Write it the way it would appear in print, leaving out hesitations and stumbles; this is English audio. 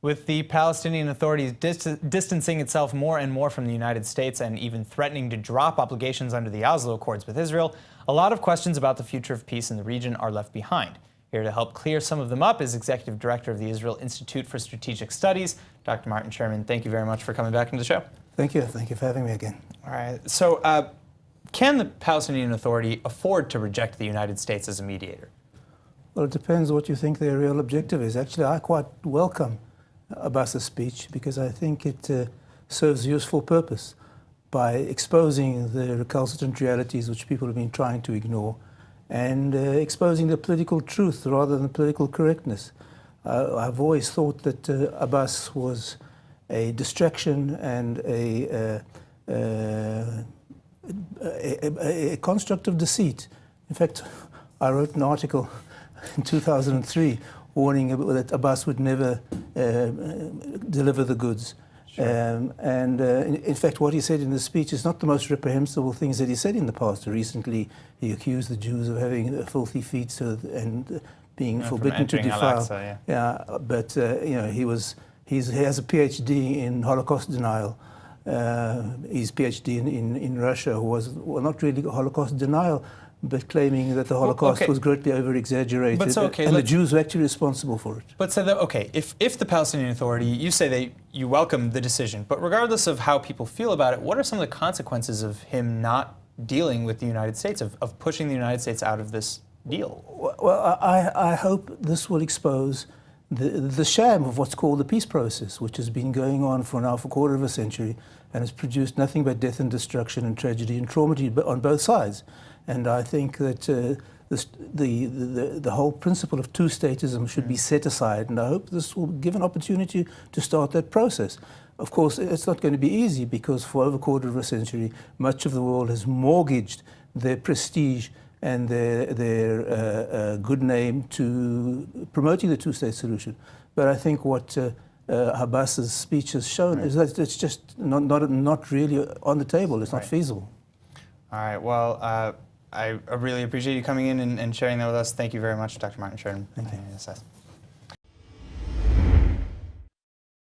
With the Palestinian Authority distancing itself more and more from the United States and even threatening to drop obligations under the Oslo Accords with Israel, a lot of questions about the future of peace in the region are left behind. Here to help clear some of them up is Executive Director of the Israel Institute for Strategic Studies, Dr. Martin Sherman. Thank you very much for coming back into the show. Thank you. Thank you for having me again. All right. So can the Palestinian Authority afford to reject the United States as a mediator? Well, it depends what you think their real objective is. Actually, I quite welcome Abbas's speech because I think it serves a useful purpose by exposing the recalcitrant realities which people have been trying to ignore and exposing the political truth rather than political correctness. I've always thought that Abbas was a distraction and a construct of deceit. In fact, I wrote an article in 2003 warning that Abbas would never deliver the goods. Sure. In fact, what he said in the speech is not the most reprehensible things that he said in the past. Recently, he accused the Jews of having filthy feet and being forbidden to defile. But you know, he has a PhD in Holocaust denial. His PhD in Russia was not really Holocaust denial, but claiming that the Holocaust was greatly over-exaggerated, and the Jews were actually responsible for it. But so that, okay, if the Palestinian Authority, you say you welcome the decision, but regardless of how people feel about it, what are some of the consequences of him not dealing with the United States, of pushing the United States out of this deal? Well, I hope this will expose the sham of what's called the peace process, which has been going on for now for a quarter of a century and has produced nothing but death and destruction and tragedy and trauma on both sides. And I think that the whole principle of two-statism should be set aside, and I hope this will give an opportunity to start that process. Of course, it's not going to be easy because for over a quarter of a century, much of the world has mortgaged their prestige and their good name to promoting the two-state solution. But I think what Abbas's speech has shown is that it's just not really on the table. It's not feasible. All right. Well, I really appreciate you coming in and sharing that with us. Thank you very much, Dr. Martin Sherman. Thank you. IISS.